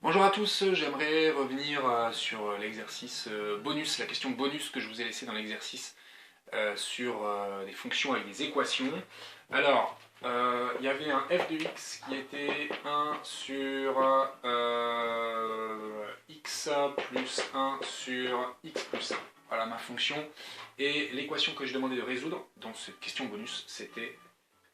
Bonjour à tous, j'aimerais revenir sur l'exercice bonus, la question bonus que je vous ai laissée dans l'exercice sur des fonctions avec des équations. Alors, il y avait un f de x qui était 1 sur x plus 1 sur x plus 1. Voilà ma fonction. Et l'équation que je demandais de résoudre dans cette question bonus, c'était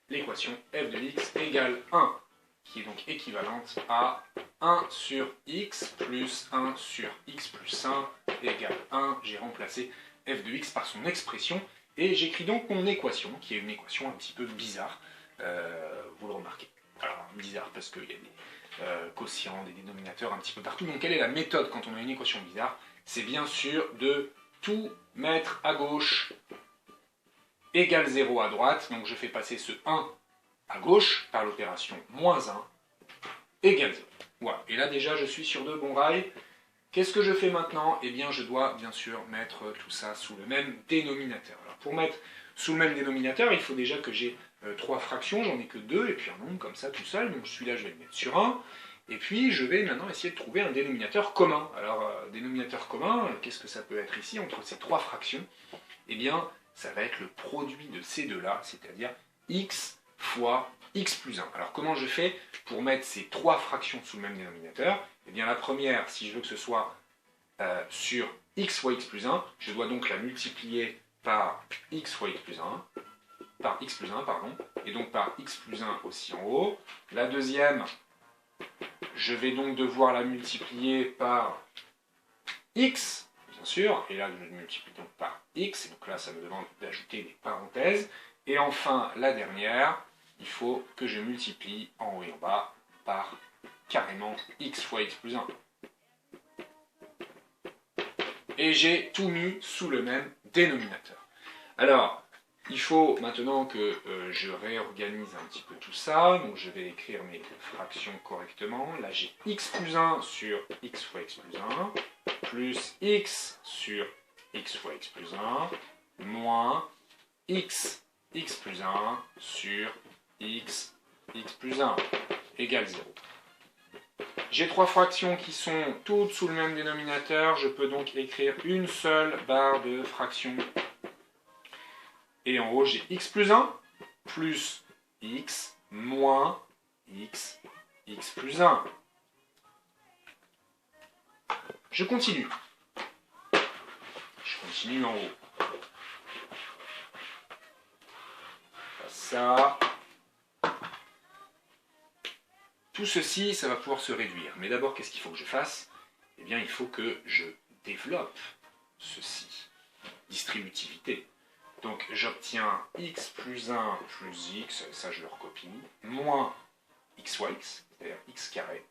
l'équation f de x égale 1, qui est donc équivalente à 1 sur x plus 1 sur x plus 1 égale 1. J'ai remplacé f de x par son expression et j'écris donc mon équation, qui est une équation un petit peu bizarre, vous le remarquez. Alors, bizarre parce qu'il y a des quotients, des dénominateurs un petit peu partout. Donc quelle est la méthode quand on a une équation bizarre? C'est bien sûr de tout mettre à gauche égale 0 à droite. Donc je fais passer ce 1 à gauche par l'opération moins 1 égale 0. Voilà, et là déjà je suis sur de bons rails. Qu'est-ce que je fais maintenant? Eh bien je dois bien sûr mettre tout ça sous le même dénominateur. Alors pour mettre sous le même dénominateur, il faut déjà que j'ai 3 fractions, j'en ai que 2, et puis un nombre comme ça tout seul, donc celui-là je vais le mettre sur 1. Et puis je vais maintenant essayer de trouver un dénominateur commun. Alors dénominateur commun, qu'est-ce que ça peut être ici entre ces 3 fractions? Eh bien ça va être le produit de ces deux-là, c'est-à-dire x fois x plus 1. Alors comment je fais pour mettre ces 3 fractions sous le même dénominateur? Eh bien la première, si je veux que ce soit sur x fois x plus 1, je dois donc la multiplier par x fois x plus 1, par x plus 1, pardon, et donc par x plus 1 aussi en haut. La deuxième, je vais donc devoir la multiplier par x, bien sûr, et là je multiplie donc par x, et donc là ça me demande d'ajouter des parenthèses. Et enfin, la dernière, il faut que je multiplie en haut et en bas par carrément x fois x plus 1. Et j'ai tout mis sous le même dénominateur. Alors, il faut maintenant que je réorganise un petit peu tout ça. Donc je vais écrire mes fractions correctement. Là j'ai x plus 1 sur x fois x plus 1, plus x sur x fois x plus 1, moins x plus 1 sur x plus 1 égale 0. J'ai 3 fractions qui sont toutes sous le même dénominateur, je peux donc écrire une seule barre de fractions. Et en haut, j'ai x plus 1 plus x moins x plus 1. Je continue. Je continue en haut. Ça. Tout ceci, ça va pouvoir se réduire. Mais d'abord, qu'est-ce qu'il faut que je fasse? Eh bien, il faut que je développe ceci. Distributivité. Donc, j'obtiens x plus 1 plus x, ça je le recopie, moins x fois x, c'est-à-dire x carré,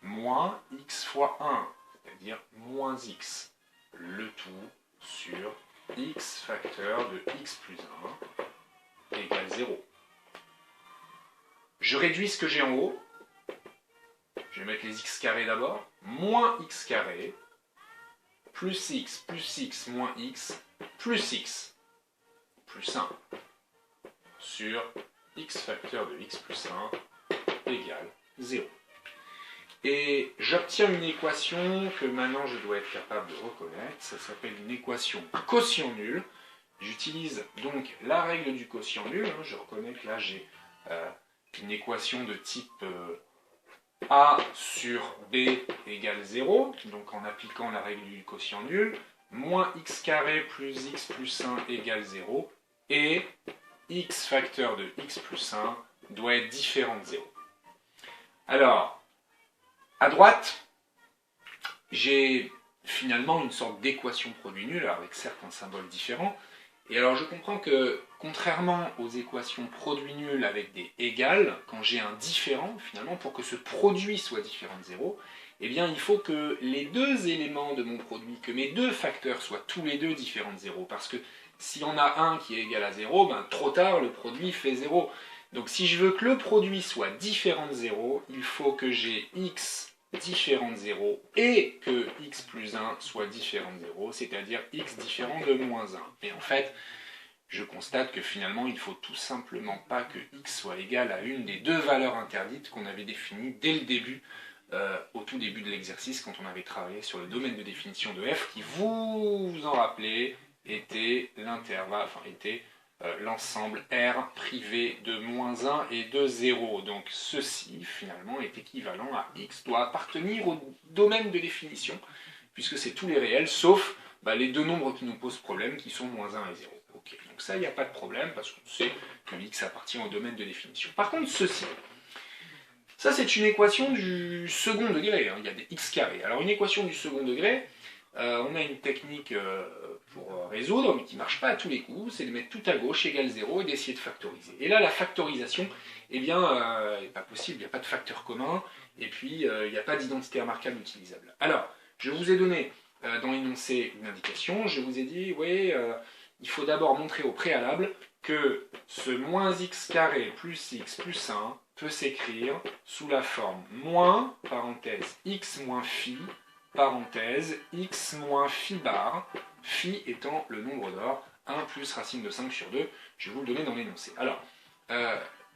moins x fois 1, c'est-à-dire moins x, le tout sur x facteur de x plus 1 égale 0. Je réduis ce que j'ai en haut, je vais mettre les x carrés d'abord, moins x carré, plus x moins x, plus x, plus 1, sur x facteur de x plus 1 égale 0. Et j'obtiens une équation que maintenant je dois être capable de reconnaître, ça s'appelle une équation quotient nul. J'utilise donc la règle du quotient nul, je reconnais que là j'ai une équation de type a sur b égale 0, donc en appliquant la règle du quotient nul, moins x carré plus x plus 1 égale 0, et x facteur de x plus 1 doit être différent de 0. Alors, à droite, j'ai finalement une sorte d'équation produit nul, avec certes un symbole différent, et alors je comprends que, contrairement aux équations produit nul avec des égales, quand j'ai un différent, finalement, pour que ce produit soit différent de 0, eh bien il faut que les deux éléments de mon produit, que mes deux facteurs soient tous les deux différents de 0, parce que si on a un qui est égal à 0, ben, trop tard, le produit fait 0. Donc si je veux que le produit soit différent de 0, il faut que j'ai x différent de 0 et que x plus 1 soit différent de 0, c'est-à-dire x différent de moins 1. Et en fait, je constate que finalement, il ne faut tout simplement pas que x soit égal à une des deux valeurs interdites qu'on avait définies dès le début au tout début de l'exercice quand on avait travaillé sur le domaine de définition de f qui, vous vous en rappelez, était l'intervalle, enfin était l'ensemble R privé de -1 et de 0. Donc ceci, finalement, est équivalent à x, doit appartenir au domaine de définition, puisque c'est tous les réels, sauf les deux nombres qui nous posent problème, qui sont -1 et 0. Ok, donc ça, il n'y a pas de problème, parce qu'on sait que x appartient au domaine de définition. Par contre, ceci, ça c'est une équation du second degré, hein, il y a des x carrés. Alors une équation du second degré, on a une technique pour résoudre, mais qui ne marche pas à tous les coups, c'est de mettre tout à gauche égale 0 et d'essayer de factoriser. Et là, la factorisation, eh bien, n'est pas possible, il n'y a pas de facteur commun, et puis il n'y a pas d'identité remarquable utilisable. Alors, je vous ai donné dans l'énoncé une indication, je vous ai dit, oui, il faut d'abord montrer au préalable que ce moins x carré plus x plus 1 peut s'écrire sous la forme moins, parenthèse, x moins phi, parenthèse, x moins phi bar, phi étant le nombre d'or, 1 plus racine de 5 sur 2, je vais vous le donner dans l'énoncé. Alors,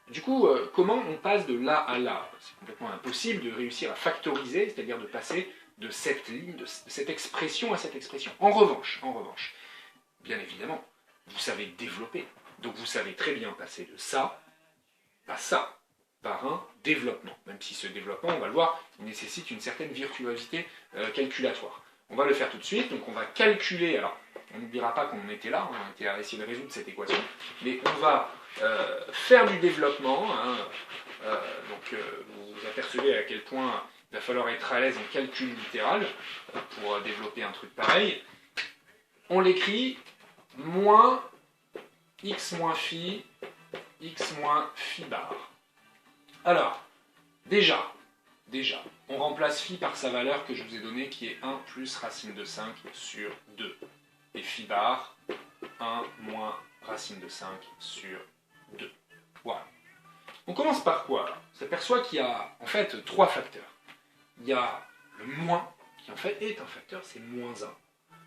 du coup, comment on passe de là à là? C'est complètement impossible de réussir à factoriser, c'est-à-dire de passer de cette ligne, de cette expression à cette expression. En revanche, bien évidemment, vous savez développer, donc vous savez très bien passer de ça à ça, par un développement. Même si ce développement, on va le voir, il nécessite une certaine virtuosité calculatoire. On va le faire tout de suite, donc on va calculer, alors on n'oubliera pas qu'on était là, on était à essayer de résoudre cette équation, mais on va faire du développement, hein, vous vous apercevez à quel point il va falloir être à l'aise en calcul littéral pour développer un truc pareil. On l'écrit moins x moins phi, x moins phi bar. Alors, déjà, on remplace phi par sa valeur que je vous ai donnée, qui est 1 plus racine de 5 sur 2. Et phi bar, 1 moins racine de 5 sur 2. Voilà. On commence par quoi? On s'aperçoit qu'il y a en fait 3 facteurs. Il y a le moins, qui en fait est un facteur, c'est moins 1,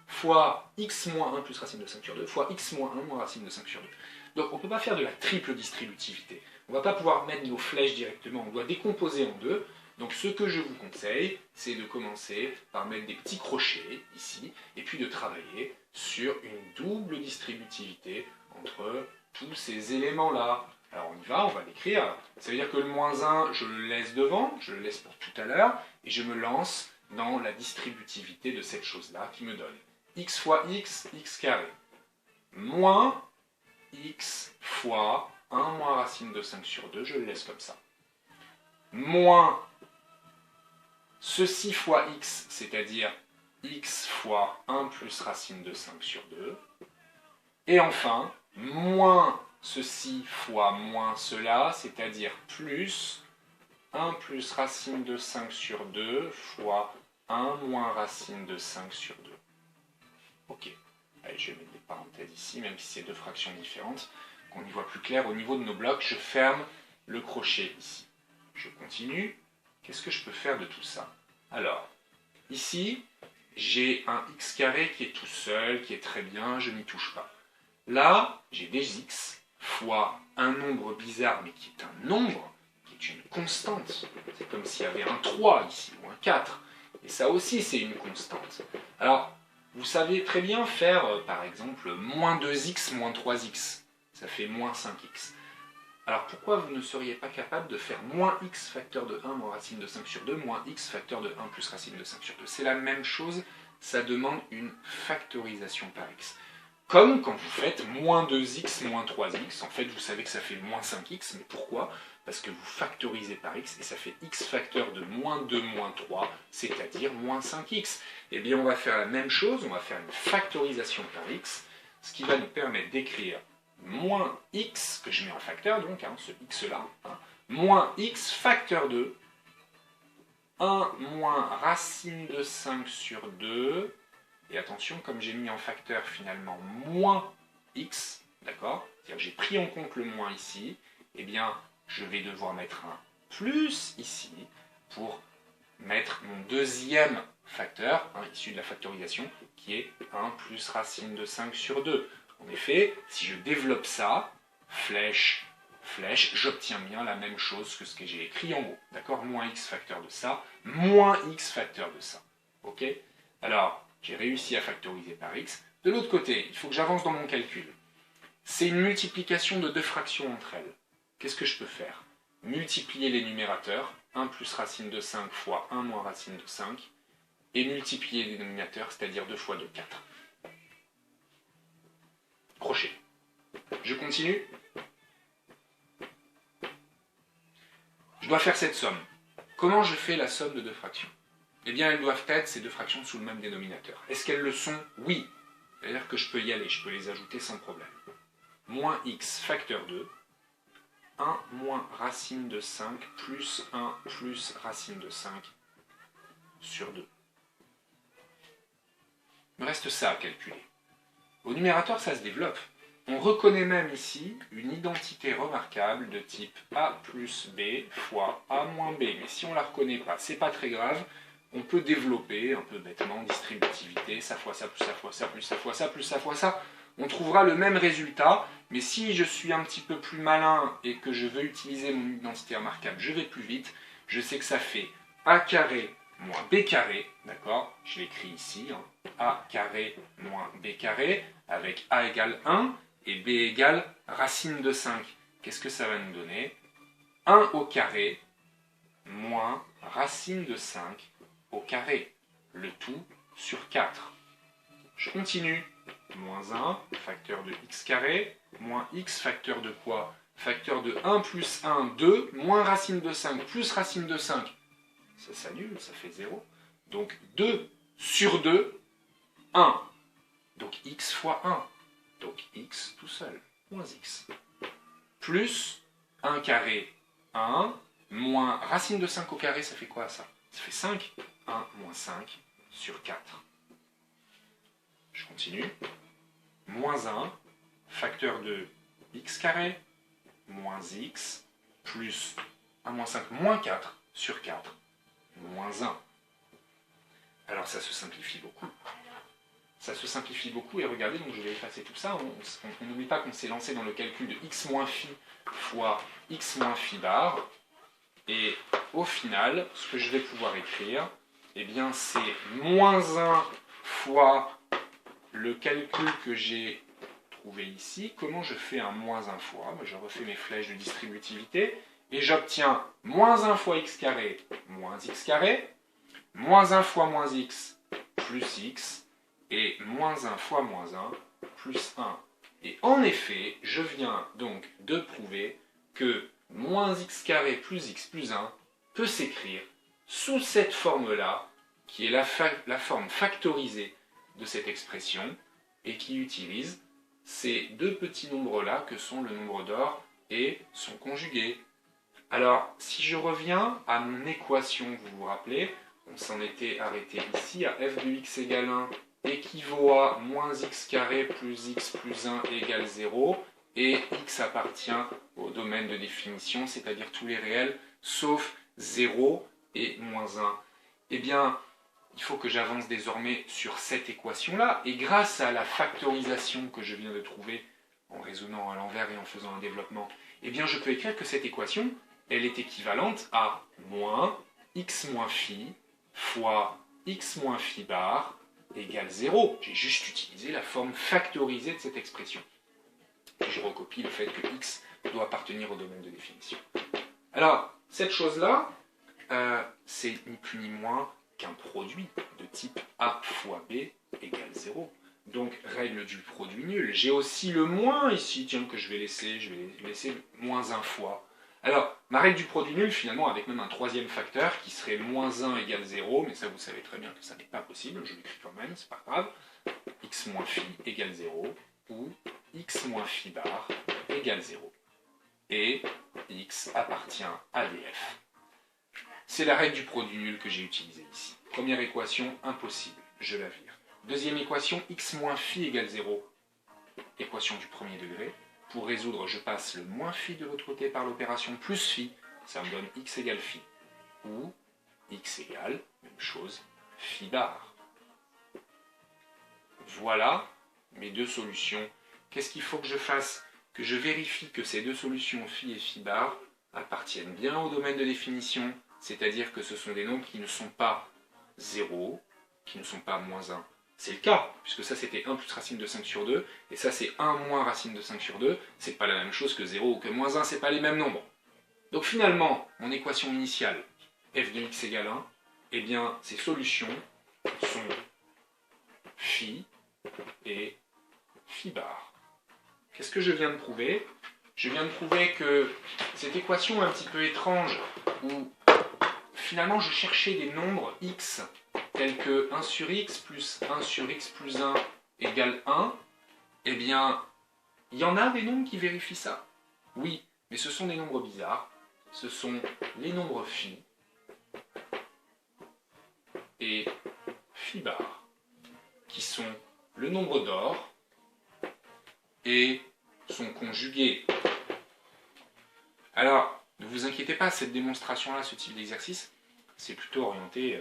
fois x moins 1 plus racine de 5 sur 2, fois x moins 1 moins racine de 5 sur 2. Donc on ne peut pas faire de la triple distributivité. On ne va pas pouvoir mettre nos flèches directement, on doit décomposer en deux. Donc ce que je vous conseille, c'est de commencer par mettre des petits crochets, ici, et puis de travailler sur une double distributivité entre tous ces éléments-là. Alors on y va, on va l'écrire. Ça veut dire que le moins 1, je le laisse devant, je le laisse pour tout à l'heure, et je me lance dans la distributivité de cette chose-là qui me donne x fois x, x carré, moins x fois 1 moins racine de 5 sur 2, je le laisse comme ça. Moins ceci fois x, c'est-à-dire x fois 1 plus racine de 5 sur 2. Et enfin, moins ceci fois moins cela, c'est-à-dire plus 1 plus racine de 5 sur 2 fois 1 moins racine de 5 sur 2. Ok. Allez, je vais mettre des parenthèses ici, même si c'est deux fractions différentes. Qu'on y voit plus clair, au niveau de nos blocs, je ferme le crochet ici. Je continue. Qu'est-ce que je peux faire de tout ça? Alors, ici, j'ai un x carré qui est tout seul, qui est très bien, je n'y touche pas. Là, j'ai des x fois un nombre bizarre, mais qui est un nombre, qui est une constante. C'est comme s'il y avait un 3 ici, ou un 4. Et ça aussi, c'est une constante. Alors, vous savez très bien faire, par exemple, moins 2x, moins 3x. Ça fait moins 5x. Alors pourquoi vous ne seriez pas capable de faire moins x facteur de 1 moins racine de 5 sur 2, moins x facteur de 1 plus racine de 5 sur 2? C'est la même chose, ça demande une factorisation par x. Comme quand vous faites moins 2x moins 3x, en fait vous savez que ça fait moins 5x, mais pourquoi? Parce que vous factorisez par x et ça fait x facteur de moins 2 moins 3, c'est-à-dire moins 5x. Eh bien on va faire la même chose, on va faire une factorisation par x, ce qui va nous permettre d'écrire moins x, que je mets en facteur donc, hein, ce x-là, hein, moins x facteur de 1 moins racine de 5 sur 2, et attention, comme j'ai mis en facteur finalement moins x, d'accord, c'est-à-dire que j'ai pris en compte le moins ici, eh bien je vais devoir mettre un plus ici pour mettre mon deuxième facteur, hein, issu de la factorisation, qui est 1 plus racine de 5 sur 2. En effet, si je développe ça, flèche flèche, j'obtiens bien la même chose que ce que j'ai écrit en haut. D'accord? Moins x facteur de ça, moins x facteur de ça. Ok? Alors, j'ai réussi à factoriser par x. De l'autre côté, il faut que j'avance dans mon calcul. C'est une multiplication de deux fractions entre elles. Qu'est-ce que je peux faire? Multiplier les numérateurs, 1 plus racine de 5 fois 1 moins racine de 5, et multiplier les dénominateurs, c'est-à-dire 2 fois 2, 4. Crochet. Je continue. Je dois faire cette somme. Comment je fais la somme de deux fractions? Eh bien, elles doivent être ces deux fractions sous le même dénominateur. Est-ce qu'elles le sont? Oui. C'est-à-dire que je peux y aller, je peux les ajouter sans problème. Moins x facteur 2, 1 moins racine de 5 plus 1 plus racine de 5 sur 2. Il me reste ça à calculer. Au numérateur, ça se développe. On reconnaît même ici une identité remarquable de type a plus b fois a moins b. Mais si on ne la reconnaît pas, c'est pas très grave. On peut développer un peu bêtement distributivité, ça fois ça, plus ça fois ça, plus ça fois ça, plus ça fois ça. On trouvera le même résultat, mais si je suis un petit peu plus malin et que je veux utiliser mon identité remarquable, je vais plus vite. Je sais que ça fait a carré moins b carré, d'accord? Je l'écris ici, hein. A carré moins b carré, avec a égale 1 et b égale racine de 5. Qu'est-ce que ça va nous donner? 1 au carré moins racine de 5 au carré, le tout sur 4. Je continue. Moins 1, facteur de x carré, moins x, facteur de quoi? Facteur de 1 plus 1, 2, moins racine de 5, plus racine de 5. Ça s'annule, ça fait 0. Donc 2 sur 2, 1. Donc x fois 1. Donc x tout seul, moins x. Plus 1 carré, 1, moins racine de 5 au carré, ça fait quoi ça? Ça fait 5. 1 moins 5 sur 4. Je continue. Moins 1, facteur de x carré, moins x, plus 1 moins 5, moins 4 sur 4, moins 1. Alors ça se simplifie beaucoup. Ça se simplifie beaucoup, et regardez, donc je vais effacer tout ça. On n'oublie pas qu'on s'est lancé dans le calcul de x moins phi fois x moins phi bar. Et au final, ce que je vais pouvoir écrire, eh bien c'est moins 1 fois le calcul que j'ai trouvé ici. Comment je fais un moins 1 fois? Je refais mes flèches de distributivité et j'obtiens moins 1 fois x carré moins x carré, moins 1 fois moins x plus x, et moins 1 fois moins 1 plus 1. Et en effet, je viens donc de prouver que moins x carré plus x plus 1 peut s'écrire sous cette forme-là, qui est la forme factorisée de cette expression, et qui utilise ces deux petits nombres-là que sont le nombre d'or et son conjugué. Alors, si je reviens à mon équation, vous vous rappelez, on s'en était arrêté ici, à f de x égale 1 équivaut à moins x carré plus x plus 1 égale 0, et x appartient au domaine de définition, c'est-à-dire tous les réels, sauf 0 et moins 1. Eh bien, il faut que j'avance désormais sur cette équation-là, et grâce à la factorisation que je viens de trouver en raisonnant à l'envers et en faisant un développement, eh bien je peux écrire que cette équation, elle est équivalente à moins x moins phi fois x moins phi bar égale 0. J'ai juste utilisé la forme factorisée de cette expression. Et je recopie le fait que x doit appartenir au domaine de définition. Alors, cette chose-là, c'est ni plus ni moins qu'un produit de type A fois B égale 0. Donc, règle du produit nul. J'ai aussi le moins ici, tiens, que je vais laisser moins 1 fois. Alors, ma règle du produit nul, finalement, avec même un troisième facteur, qui serait moins 1 égale 0, mais ça, vous savez très bien que ça n'est pas possible, je l'écris quand même, c'est pas grave. X moins phi égale 0, ou X moins phi bar égale 0. Et X appartient à df. C'est la règle du produit nul que j'ai utilisée ici. Première équation, impossible, je la vire. Deuxième équation, x moins phi égale 0. Équation du premier degré. Pour résoudre, je passe le moins phi de l'autre côté par l'opération plus phi. Ça me donne x égale phi. Ou x égale, même chose, phi bar. Voilà mes deux solutions. Qu'est-ce qu'il faut que je fasse? que je vérifie que ces deux solutions phi et phi bar appartiennent bien au domaine de définition, c'est-à-dire que ce sont des nombres qui ne sont pas 0, qui ne sont pas moins 1. C'est le cas, puisque ça c'était 1 plus racine de 5 sur 2, et ça c'est 1 moins racine de 5 sur 2, c'est pas la même chose que 0 ou que moins 1, c'est pas les mêmes nombres. Donc finalement, mon équation initiale, f de x égale 1, eh bien ces solutions sont phi et phi bar. Qu'est-ce que je viens de prouver? Je viens de prouver que cette équation un petit peu étrange, où finalement je cherchais des nombres x tels que 1 sur x plus 1 sur x plus 1 égale 1, eh bien, il y en a des nombres qui vérifient ça. Oui, mais ce sont des nombres bizarres. Ce sont les nombres phi et phi bar, qui sont le nombre d'or et sont conjugués. Alors, ne vous inquiétez pas, cette démonstration-là, ce type d'exercice, c'est plutôt orienté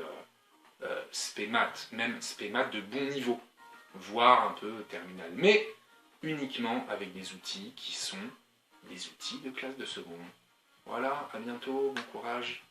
spé maths, même spé maths de bon niveau, voire un peu terminal, mais uniquement avec des outils qui sont des outils de classe de seconde. Voilà, à bientôt, bon courage.